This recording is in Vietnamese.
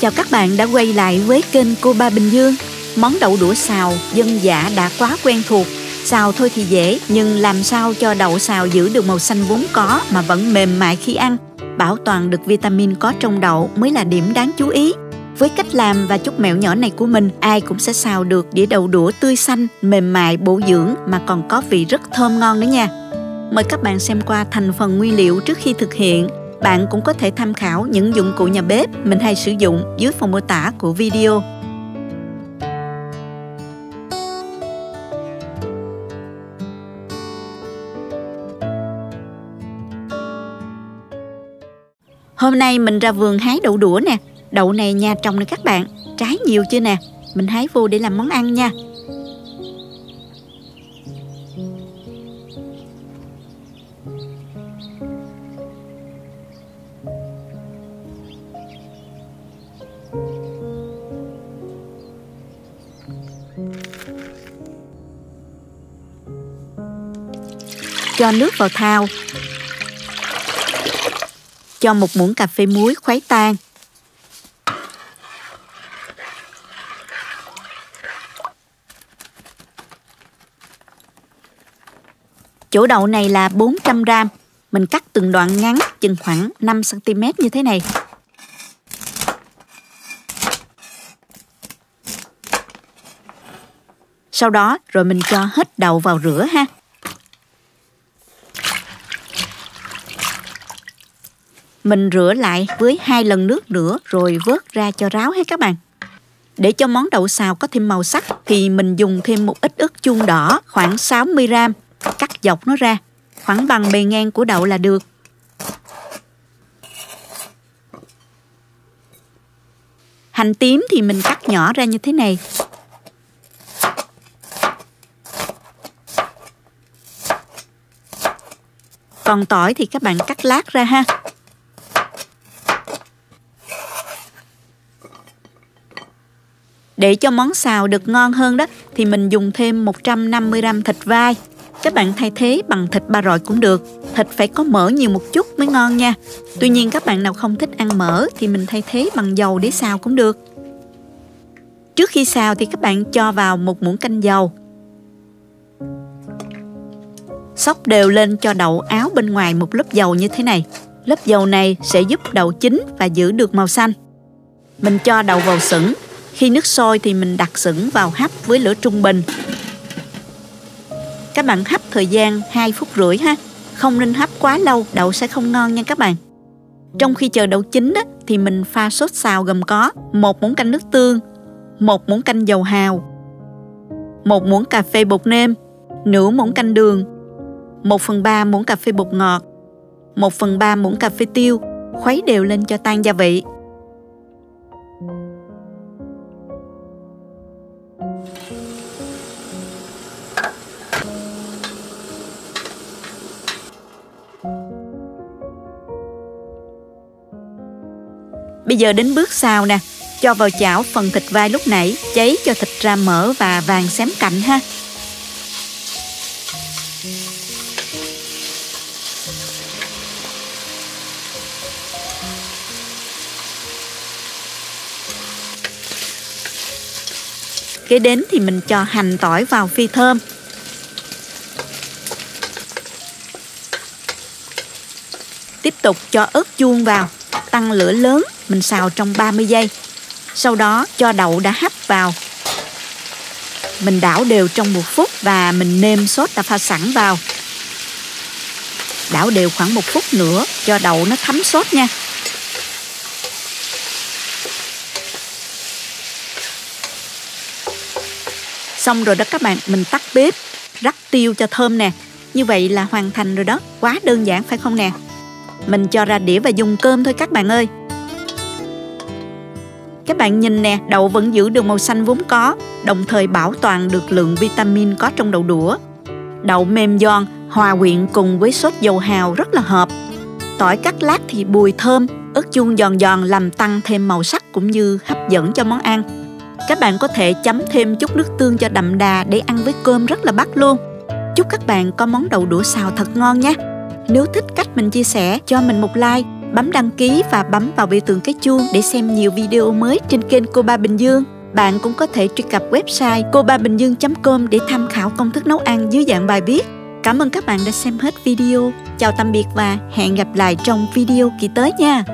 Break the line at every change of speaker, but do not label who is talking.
Chào các bạn đã quay lại với kênh Cô Ba Bình Dương. Món đậu đũa xào dân dã đã quá quen thuộc. Xào thôi thì dễ, nhưng làm sao cho đậu xào giữ được màu xanh vốn có mà vẫn mềm mại khi ăn, bảo toàn được vitamin có trong đậu mới là điểm đáng chú ý. Với cách làm và chút mẹo nhỏ này của mình, ai cũng sẽ xào được đĩa đậu đũa tươi xanh, mềm mại, bổ dưỡng mà còn có vị rất thơm ngon nữa nha. Mời các bạn xem qua thành phần nguyên liệu trước khi thực hiện. Bạn cũng có thể tham khảo những dụng cụ nhà bếp mình hay sử dụng dưới phần mô tả của video. Hôm nay mình ra vườn hái đậu đũa nè. Đậu này nhà trồng nè các bạn. Trái nhiều chưa nè. Mình hái vô để làm món ăn nha. Cho nước vào thau. Cho một muỗng cà phê muối khuấy tan. Chỗ đậu này là 400 g. Mình cắt từng đoạn ngắn chừng khoảng 5 cm như thế này. Sau đó rồi mình cho hết đậu vào rửa ha. Mình rửa lại với 2 lần nước nữa rồi vớt ra cho ráo hết các bạn. Để cho món đậu xào có thêm màu sắc thì mình dùng thêm một ít ớt chuông đỏ khoảng 60 g. Cắt dọc nó ra, khoảng bằng bề ngang của đậu là được. Hành tím thì mình cắt nhỏ ra như thế này. Còn tỏi thì các bạn cắt lát ra ha. Để cho món xào được ngon hơn đó thì mình dùng thêm 150 g thịt vai. Các bạn thay thế bằng thịt ba rọi cũng được. Thịt phải có mỡ nhiều một chút mới ngon nha. Tuy nhiên các bạn nào không thích ăn mỡ thì mình thay thế bằng dầu để xào cũng được. Trước khi xào thì các bạn cho vào một muỗng canh dầu. Xóc đều lên cho đậu áo bên ngoài một lớp dầu như thế này. Lớp dầu này sẽ giúp đậu chín và giữ được màu xanh. Mình cho đậu vào sửng. Khi nước sôi thì mình đặt sửng vào hấp với lửa trung bình. Các bạn hấp thời gian 2 phút rưỡi ha. Không nên hấp quá lâu, đậu sẽ không ngon nha các bạn. Trong khi chờ đậu chín á, thì mình pha sốt xào gồm có 1 muỗng canh nước tương, 1 muỗng canh dầu hào, 1 muỗng cà phê bột nêm, nửa muỗng canh đường, 1/3 muỗng cà phê bột ngọt, 1/3 muỗng cà phê tiêu. Khuấy đều lên cho tan gia vị. Bây giờ đến bước xào nè. Cho vào chảo phần thịt vai lúc nãy, cháy cho thịt ra mỡ và vàng xém cạnh ha. Kế đến thì mình cho hành tỏi vào phi thơm. Tiếp tục cho ớt chuông vào, tăng lửa lớn, mình xào trong 30 giây. Sau đó cho đậu đã hấp vào. Mình đảo đều trong 1 phút và mình nêm sốt đã pha sẵn vào. Đảo đều khoảng 1 phút nữa cho đậu nó thấm sốt nha. Xong rồi đó các bạn, mình tắt bếp, rắc tiêu cho thơm nè. Như vậy là hoàn thành rồi đó, quá đơn giản phải không nè? Mình cho ra đĩa và dùng cơm thôi các bạn ơi. Các bạn nhìn nè, đậu vẫn giữ được màu xanh vốn có, đồng thời bảo toàn được lượng vitamin có trong đậu đũa. Đậu mềm giòn, hòa quyện cùng với sốt dầu hào rất là hợp. Tỏi cắt lát thì bùi thơm, ớt chuông giòn giòn làm tăng thêm màu sắc cũng như hấp dẫn cho món ăn. Các bạn có thể chấm thêm chút nước tương cho đậm đà để ăn với cơm rất là bắt luôn. Chúc các bạn có món đậu đũa xào thật ngon nhé. Nếu thích cách mình chia sẻ, cho mình một like bấm đăng ký và bấm vào biểu tượng cái chuông để xem nhiều video mới trên kênh Cô Ba Bình Dương. Bạn cũng có thể truy cập website cobabình-dương.com để tham khảo công thức nấu ăn dưới dạng bài viết. Cảm ơn các bạn đã xem hết video. Chào tạm biệt và hẹn gặp lại trong video kỳ tới nha.